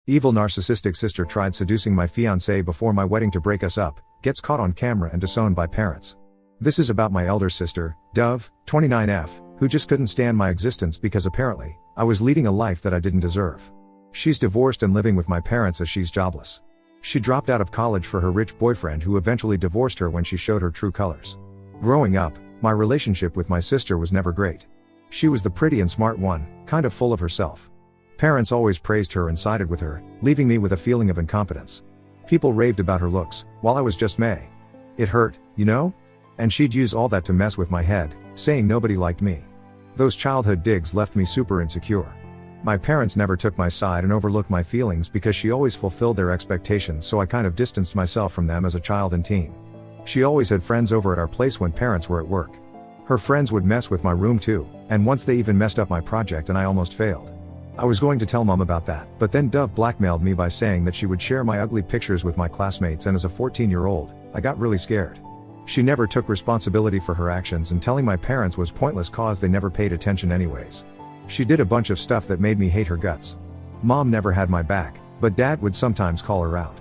Evil narcissistic sister tried seducing my fiancé before my wedding to break us up, gets caught on camera and disowned by parents. This is about my elder sister, Dove, 29F, who just couldn't stand my existence because apparently, I was leading a life that I didn't deserve. She's divorced and living with my parents as she's jobless. She dropped out of college for her rich boyfriend who eventually divorced her when she showed her true colors. Growing up, my relationship with my sister was never great. She was the pretty and smart one, kind of full of herself. Parents always praised her and sided with her, leaving me with a feeling of incompetence. People raved about her looks, while I was just meh. It hurt, you know? And she'd use all that to mess with my head, saying nobody liked me. Those childhood digs left me super insecure. My parents never took my side and overlooked my feelings because she always fulfilled their expectations, so I kind of distanced myself from them as a child and teen. She always had friends over at our place when parents were at work. Her friends would mess with my room too, and once they even messed up my project and I almost failed. I was going to tell mom about that, but then Dove blackmailed me by saying that she would share my ugly pictures with my classmates, and as a 14-year-old, I got really scared. She never took responsibility for her actions, and telling my parents was pointless cause they never paid attention anyways. She did a bunch of stuff that made me hate her guts. Mom never had my back, but dad would sometimes call her out.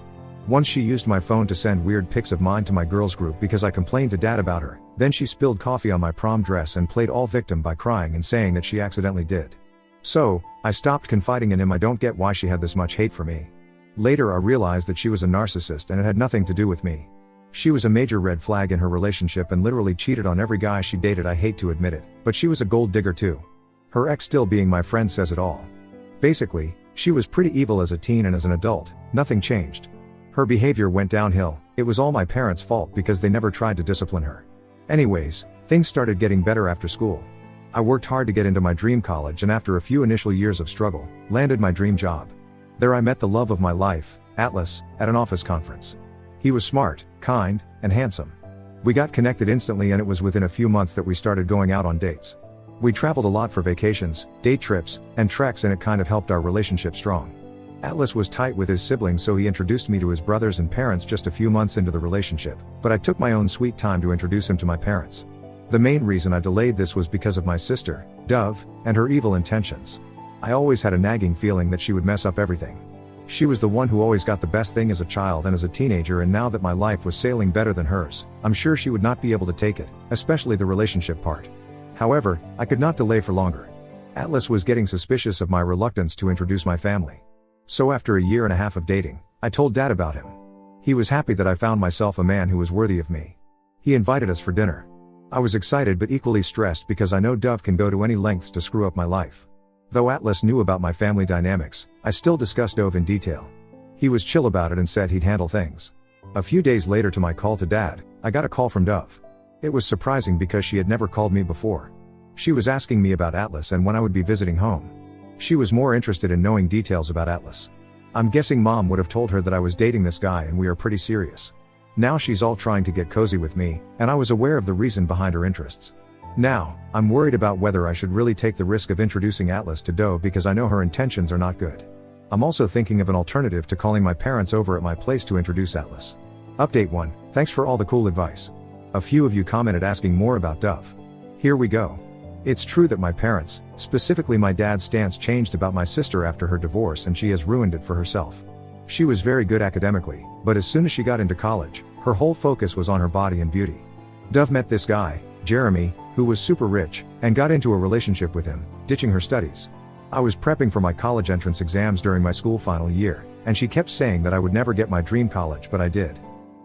Once she used my phone to send weird pics of mine to my girls group because I complained to dad about her, then she spilled coffee on my prom dress and played all victim by crying and saying that she accidentally did. So, I stopped confiding in him. I don't get why she had this much hate for me. Later I realized that she was a narcissist and it had nothing to do with me. She was a major red flag in her relationship and literally cheated on every guy she dated. I hate to admit it, but she was a gold digger too. Her ex still being my friend says it all. Basically, she was pretty evil as a teen, and as an adult, nothing changed. Her behavior went downhill. It was all my parents' fault because they never tried to discipline her. Anyways, things started getting better after school. I worked hard to get into my dream college, and after a few initial years of struggle, landed my dream job. There I met the love of my life, Atlas, at an office conference. He was smart, kind, and handsome. We got connected instantly, and it was within a few months that we started going out on dates. We traveled a lot for vacations, date trips, and treks, and it kind of helped our relationship strong. Atlas was tight with his siblings, so he introduced me to his brothers and parents just a few months into the relationship, but I took my own sweet time to introduce him to my parents. The main reason I delayed this was because of my sister, Dove, and her evil intentions. I always had a nagging feeling that she would mess up everything. She was the one who always got the best thing as a child and as a teenager, and now that my life was sailing better than hers, I'm sure she would not be able to take it, especially the relationship part. However, I could not delay for longer. Atlas was getting suspicious of my reluctance to introduce my family. So after a year and a half of dating, I told dad about him. He was happy that I found myself a man who was worthy of me. He invited us for dinner. I was excited but equally stressed because I know Dove can go to any lengths to screw up my life. Though Atlas knew about my family dynamics, I still discussed Dove in detail. He was chill about it and said he'd handle things. A few days later, to my call to dad, I got a call from Dove. It was surprising because she had never called me before. She was asking me about Atlas and when I would be visiting home. She was more interested in knowing details about Atlas. I'm guessing mom would have told her that I was dating this guy and we are pretty serious. Now she's all trying to get cozy with me, and I was aware of the reason behind her interests. Now, I'm worried about whether I should really take the risk of introducing Atlas to Dove because I know her intentions are not good. I'm also thinking of an alternative to calling my parents over at my place to introduce Atlas. Update 1, thanks for all the cool advice. A few of you commented asking more about Dove. Here we go. It's true that my parents, specifically my dad's stance changed about my sister after her divorce, and she has ruined it for herself. She was very good academically, but as soon as she got into college, her whole focus was on her body and beauty. Dove met this guy, Jeremy, who was super rich, and got into a relationship with him, ditching her studies. I was prepping for my college entrance exams during my school final year, and she kept saying that I would never get my dream college, but I did.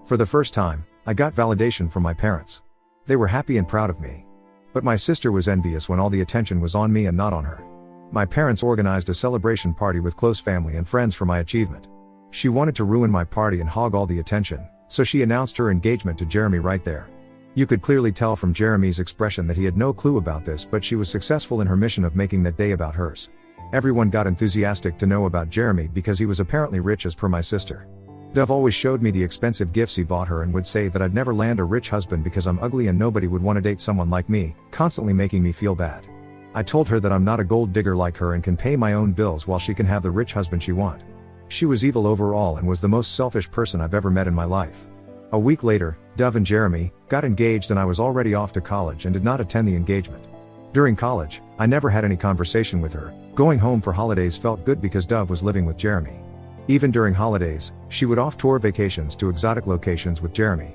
For the first time, I got validation from my parents. They were happy and proud of me. But my sister was envious when all the attention was on me and not on her. My parents organized a celebration party with close family and friends for my achievement. She wanted to ruin my party and hog all the attention, so she announced her engagement to Jeremy right there. You could clearly tell from Jeremy's expression that he had no clue about this, but she was successful in her mission of making that day about hers. Everyone got enthusiastic to know about Jeremy because he was apparently rich as per my sister. Dove always showed me the expensive gifts he bought her and would say that I'd never land a rich husband because I'm ugly and nobody would want to date someone like me, constantly making me feel bad. I told her that I'm not a gold digger like her and can pay my own bills while she can have the rich husband she wants. She was evil overall and was the most selfish person I've ever met in my life. A week later, Dove and Jeremy got engaged and I was already off to college and did not attend the engagement. During college, I never had any conversation with her. Going home for holidays felt good because Dove was living with Jeremy. Even during holidays, she would off-tour vacations to exotic locations with Jeremy.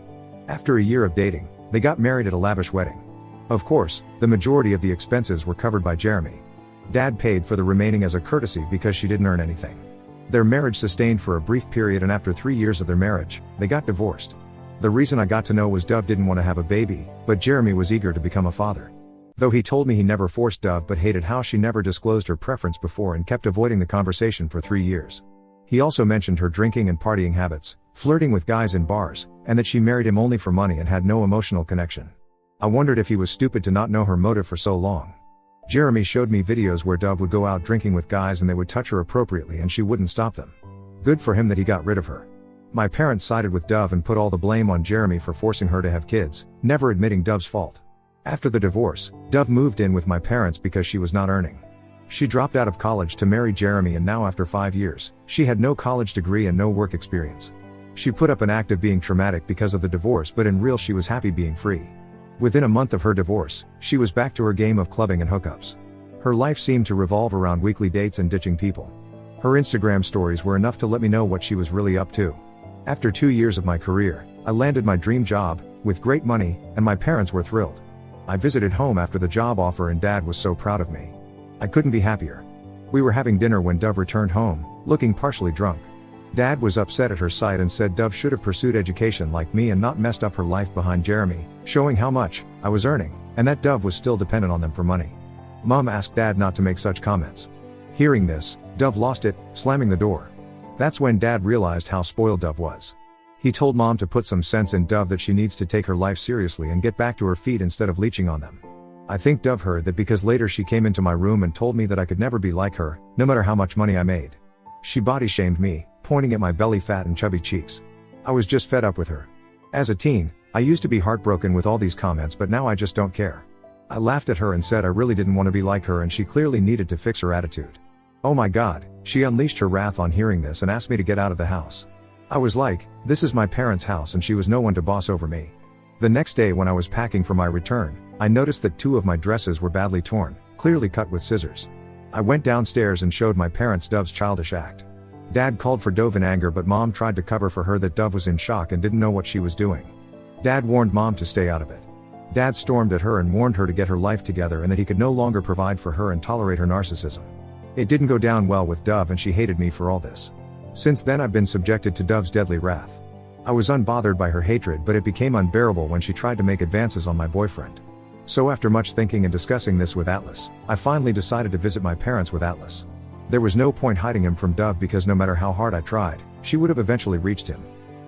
After a year of dating, they got married at a lavish wedding. Of course, the majority of the expenses were covered by Jeremy. Dad paid for the remaining as a courtesy because she didn't earn anything. Their marriage sustained for a brief period, and after 3 years of their marriage, they got divorced. The reason I got to know was Dove didn't want to have a baby, but Jeremy was eager to become a father. Though he told me he never forced Dove but hated how she never disclosed her preference before and kept avoiding the conversation for 3 years. He also mentioned her drinking and partying habits, flirting with guys in bars, and that she married him only for money and had no emotional connection. I wondered if he was stupid to not know her motive for so long. Jeremy showed me videos where Dove would go out drinking with guys and they would touch her appropriately and she wouldn't stop them. Good for him that he got rid of her. My parents sided with Dove and put all the blame on Jeremy for forcing her to have kids, never admitting Dove's fault. After the divorce, Dove moved in with my parents because she was not earning. She dropped out of college to marry Jeremy, and now after 5 years, she had no college degree and no work experience. She put up an act of being traumatic because of the divorce, but in real she was happy being free. Within a month of her divorce, she was back to her game of clubbing and hookups. Her life seemed to revolve around weekly dates and ditching people. Her Instagram stories were enough to let me know what she was really up to. After 2 years of my career, I landed my dream job, with great money, and my parents were thrilled. I visited home after the job offer and Dad was so proud of me. I couldn't be happier. We were having dinner when Dove returned home, looking partially drunk. Dad was upset at her sight and said Dove should have pursued education like me and not messed up her life behind Jeremy, showing how much I was earning, and that Dove was still dependent on them for money. Mom asked Dad not to make such comments. Hearing this, Dove lost it, slamming the door. That's when Dad realized how spoiled Dove was. He told Mom to put some sense in Dove, that she needs to take her life seriously and get back to her feet instead of leeching on them. I think Dove heard that because later she came into my room and told me that I could never be like her, no matter how much money I made. She body shamed me, pointing at my belly fat and chubby cheeks. I was just fed up with her. As a teen, I used to be heartbroken with all these comments, but now I just don't care. I laughed at her and said I really didn't want to be like her and she clearly needed to fix her attitude. Oh my God, she unleashed her wrath on hearing this and asked me to get out of the house. I was like, this is my parents' house and she was no one to boss over me. The next day when I was packing for my return, I noticed that 2 of my dresses were badly torn, clearly cut with scissors. I went downstairs and showed my parents Dove's childish act. Dad called for Dove in anger, but Mom tried to cover for her that Dove was in shock and didn't know what she was doing. Dad warned Mom to stay out of it. Dad stormed at her and warned her to get her life together and that he could no longer provide for her and tolerate her narcissism. It didn't go down well with Dove and she hated me for all this. Since then I've been subjected to Dove's deadly wrath. I was unbothered by her hatred, but it became unbearable when she tried to make advances on my boyfriend. So after much thinking and discussing this with Atlas, I finally decided to visit my parents with Atlas. There was no point hiding him from Dove because no matter how hard I tried, she would have eventually reached him.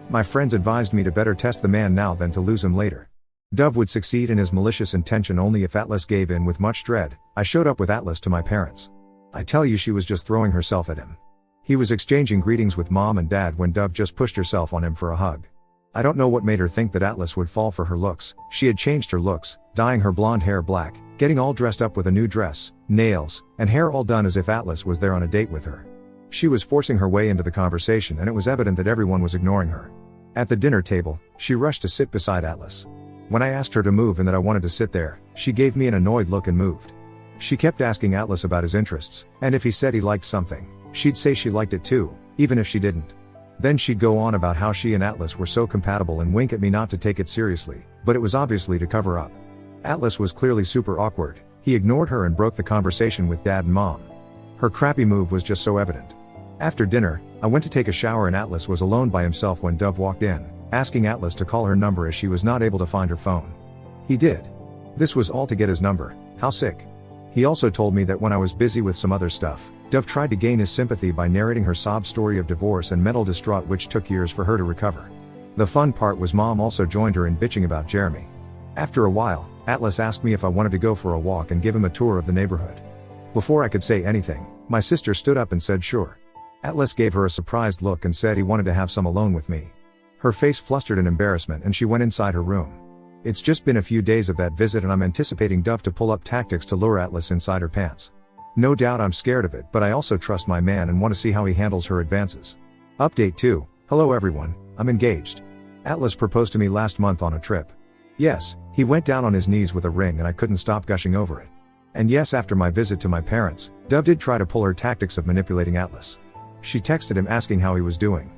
My friends advised me to better test the man now than to lose him later. Dove would succeed in his malicious intention only if Atlas gave in. With much dread, I showed up with Atlas to my parents. I tell you, she was just throwing herself at him. He was exchanging greetings with Mom and Dad when Dove just pushed herself on him for a hug. I don't know what made her think that Atlas would fall for her looks. She had changed her looks, dyeing her blonde hair black, getting all dressed up with a new dress, nails, and hair all done as if Atlas was there on a date with her. She was forcing her way into the conversation and it was evident that everyone was ignoring her. At the dinner table, she rushed to sit beside Atlas. When I asked her to move and that I wanted to sit there, she gave me an annoyed look and moved. She kept asking Atlas about his interests, and if he said he liked something, she'd say she liked it too, even if she didn't. Then she'd go on about how she and Atlas were so compatible and wink at me not to take it seriously, but it was obviously to cover up. Atlas was clearly super awkward. He ignored her and broke the conversation with Dad and Mom. Her crappy move was just so evident. After dinner, I went to take a shower and Atlas was alone by himself when Dove walked in, asking Atlas to call her number as she was not able to find her phone. He did. This was all to get his number. How sick. He also told me that when I was busy with some other stuff, Dove tried to gain his sympathy by narrating her sob story of divorce and mental distraught, which took years for her to recover. The fun part was Mom also joined her in bitching about Jeremy. After a while, Atlas asked me if I wanted to go for a walk and give him a tour of the neighborhood. Before I could say anything, my sister stood up and said sure. Atlas gave her a surprised look and said he wanted to have some alone with me. Her face flustered in embarrassment and she went inside her room. It's just been a few days of that visit and I'm anticipating Dove to pull up tactics to lure Atlas inside her pants. No doubt I'm scared of it, but I also trust my man and want to see how he handles her advances. Update 2. Hello everyone, I'm engaged. Atlas proposed to me last month on a trip. Yes, he went down on his knees with a ring and I couldn't stop gushing over it. And yes, after my visit to my parents, Dove did try to pull her tactics of manipulating Atlas. She texted him asking how he was doing.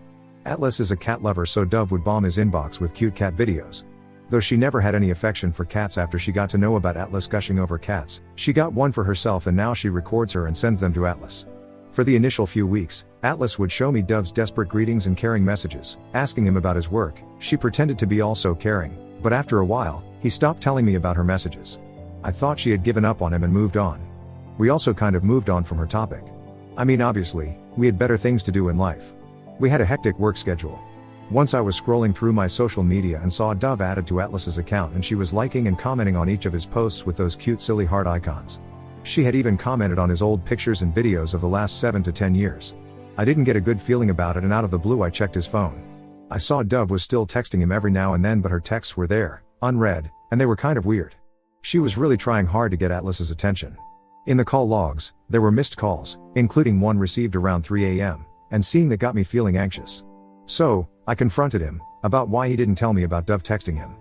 Atlas is a cat lover, so Dove would bomb his inbox with cute cat videos. Though she never had any affection for cats after she got to know about Atlas gushing over cats, she got one for herself and now she records her and sends them to Atlas. For the initial few weeks, Atlas would show me Dove's desperate greetings and caring messages, asking him about his work. She pretended to be also caring, but after a while, he stopped telling me about her messages. I thought she had given up on him and moved on. We also kind of moved on from her topic. I mean, obviously, we had better things to do in life. We had a hectic work schedule. Once I was scrolling through my social media and saw Dove added to Atlas's account, and she was liking and commenting on each of his posts with those cute silly heart icons. She had even commented on his old pictures and videos of the last 7 to 10 years. I didn't get a good feeling about it, and out of the blue I checked his phone. I saw Dove was still texting him every now and then, but her texts were there, unread, and they were kind of weird. She was really trying hard to get Atlas's attention. In the call logs, there were missed calls, including one received around 3 a.m., and seeing that got me feeling anxious. So, I confronted him about why he didn't tell me about Dove texting him.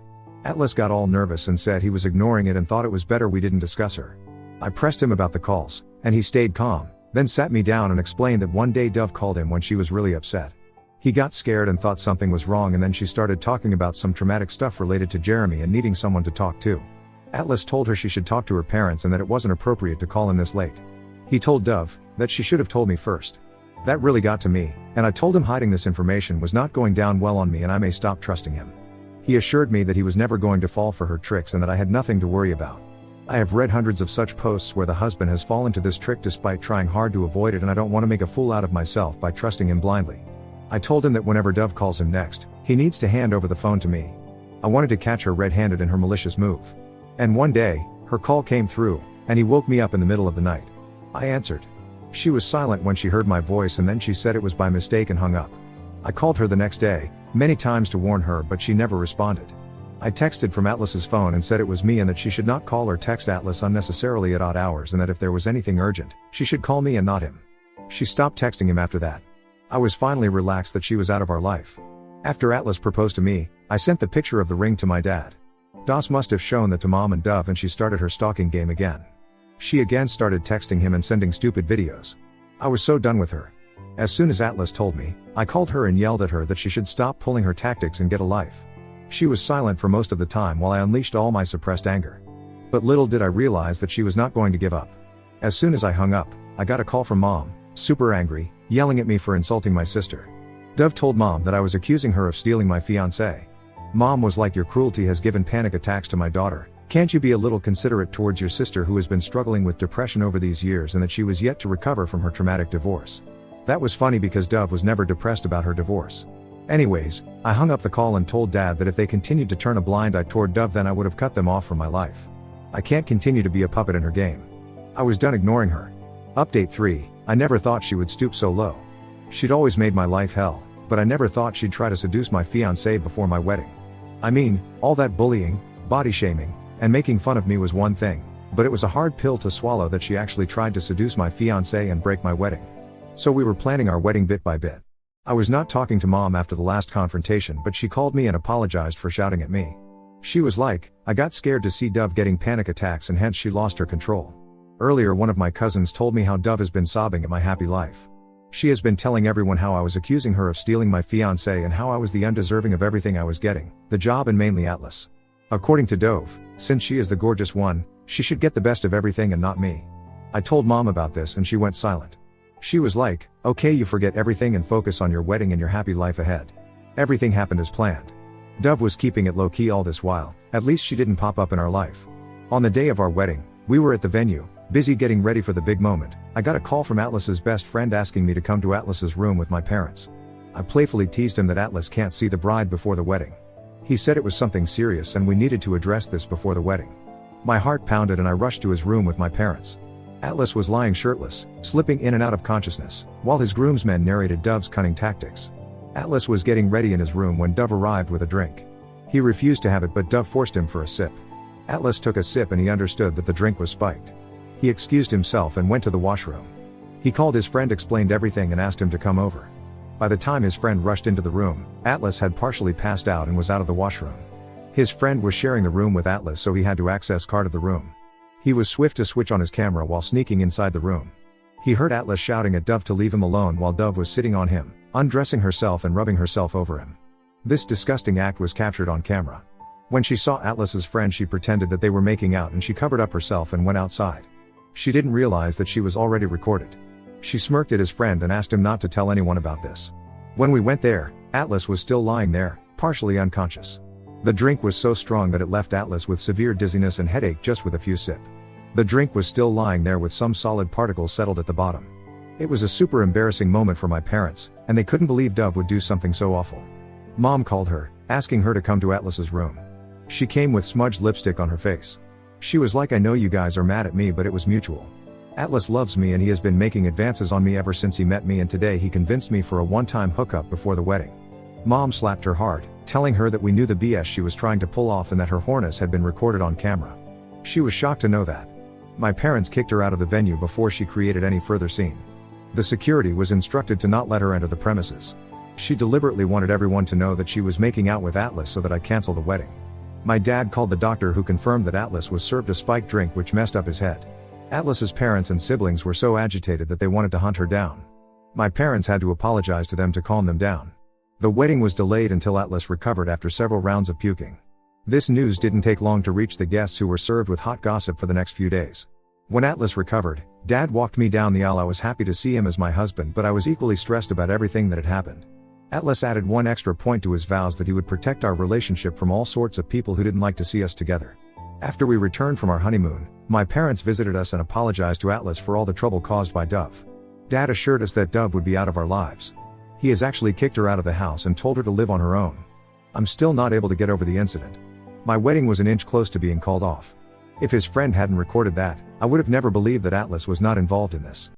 Atlas got all nervous and said he was ignoring it and thought it was better we didn't discuss her. I pressed him about the calls, and he stayed calm, then sat me down and explained that one day Dove called him when she was really upset. He got scared and thought something was wrong, and then she started talking about some traumatic stuff related to Jeremy and needing someone to talk to. Atlas told her she should talk to her parents and that it wasn't appropriate to call him this late. He told Dove that she should have told me first. That really got to me, and I told him hiding this information was not going down well on me and I may stop trusting him. He assured me that he was never going to fall for her tricks and that I had nothing to worry about. I have read hundreds of such posts where the husband has fallen to this trick despite trying hard to avoid it, and I don't want to make a fool out of myself by trusting him blindly. I told him that whenever Dove calls him next, he needs to hand over the phone to me. I wanted to catch her red-handed in her malicious move. And one day, her call came through, and he woke me up in the middle of the night. I answered. She was silent when she heard my voice, and then she said it was by mistake and hung up. I called her the next day, many times to warn her, but she never responded. I texted from Atlas's phone and said it was me and that she should not call or text Atlas unnecessarily at odd hours, and that if there was anything urgent, she should call me and not him. She stopped texting him after that. I was finally relaxed that she was out of our life. After Atlas proposed to me, I sent the picture of the ring to my dad. Das must have shown that to Mom and Dove, and she started her stalking game again. She again started texting him and sending stupid videos. I was so done with her. As soon as Atlas told me, I called her and yelled at her that she should stop pulling her tactics and get a life. She was silent for most of the time while I unleashed all my suppressed anger. But little did I realize that she was not going to give up. As soon as I hung up, I got a call from Mom, super angry, yelling at me for insulting my sister. Dove told Mom that I was accusing her of stealing my fiancé. Mom was like, "Your cruelty has given panic attacks to my daughter. Can't you be a little considerate towards your sister who has been struggling with depression over these years and that she was yet to recover from her traumatic divorce?" That was funny because Dove was never depressed about her divorce. Anyways, I hung up the call and told Dad that if they continued to turn a blind eye toward Dove, then I would have cut them off from my life. I can't continue to be a puppet in her game. I was done ignoring her. Update 3, I never thought she would stoop so low. She'd always made my life hell, but I never thought she'd try to seduce my fiancé before my wedding. I mean, all that bullying, body shaming, and making fun of me was one thing, but it was a hard pill to swallow that she actually tried to seduce my fiancé and break my wedding. So we were planning our wedding bit by bit. I was not talking to Mom after the last confrontation, but she called me and apologized for shouting at me. She was like, "I got scared to see Dove getting panic attacks and hence she lost her control." Earlier, one of my cousins told me how Dove has been sobbing at my happy life. She has been telling everyone how I was accusing her of stealing my fiancé and how I was the undeserving of everything I was getting, the job and mainly Atlas. According to Dove, since she is the gorgeous one, she should get the best of everything and not me. I told Mom about this and she went silent. She was like, "Okay, you forget everything and focus on your wedding and your happy life ahead." Everything happened as planned. Dove was keeping it low-key all this while, at least she didn't pop up in our life. On the day of our wedding, we were at the venue, busy getting ready for the big moment. I got a call from Atlas's best friend asking me to come to Atlas's room with my parents. I playfully teased him that Atlas can't see the bride before the wedding. He said it was something serious and we needed to address this before the wedding. My heart pounded and I rushed to his room with my parents. Atlas was lying shirtless, slipping in and out of consciousness, while his groomsmen narrated Dove's cunning tactics. Atlas was getting ready in his room when Dove arrived with a drink. He refused to have it, but Dove forced him for a sip. Atlas took a sip and he understood that the drink was spiked. He excused himself and went to the washroom. He called his friend, explained everything and asked him to come over. By the time his friend rushed into the room, Atlas had partially passed out and was out of the washroom. His friend was sharing the room with Atlas, so he had to access card of the room. He was swift to switch on his camera while sneaking inside the room. He heard Atlas shouting at Dove to leave him alone while Dove was sitting on him, undressing herself and rubbing herself over him. This disgusting act was captured on camera. When she saw Atlas's friend, she pretended that they were making out and she covered up herself and went outside. She didn't realize that she was already recorded. She smirked at his friend and asked him not to tell anyone about this. When we went there, Atlas was still lying there, partially unconscious. The drink was so strong that it left Atlas with severe dizziness and headache just with a few sips. The drink was still lying there with some solid particles settled at the bottom. It was a super embarrassing moment for my parents, and they couldn't believe Dove would do something so awful. Mom called her, asking her to come to Atlas's room. She came with smudged lipstick on her face. She was like, "I know you guys are mad at me, but it was mutual. Atlas loves me and he has been making advances on me ever since he met me, and today he convinced me for a one-time hookup before the wedding." Mom slapped her hard, telling her that we knew the BS she was trying to pull off and that her whoreness had been recorded on camera. She was shocked to know that. My parents kicked her out of the venue before she created any further scene. The security was instructed to not let her enter the premises. She deliberately wanted everyone to know that she was making out with Atlas so that I cancel the wedding. My dad called the doctor, who confirmed that Atlas was served a spiked drink which messed up his head. Atlas's parents and siblings were so agitated that they wanted to hunt her down. My parents had to apologize to them to calm them down. The wedding was delayed until Atlas recovered after several rounds of puking. This news didn't take long to reach the guests, who were served with hot gossip for the next few days. When Atlas recovered, Dad walked me down the aisle. I was happy to see him as my husband, but I was equally stressed about everything that had happened. Atlas added one extra point to his vows that he would protect our relationship from all sorts of people who didn't like to see us together. After we returned from our honeymoon, my parents visited us and apologized to Atlas for all the trouble caused by Dove. Dad assured us that Dove would be out of our lives. He has actually kicked her out of the house and told her to live on her own. I'm still not able to get over the incident. My wedding was an inch close to being called off. If his friend hadn't recorded that, I would have never believed that Atlas was not involved in this.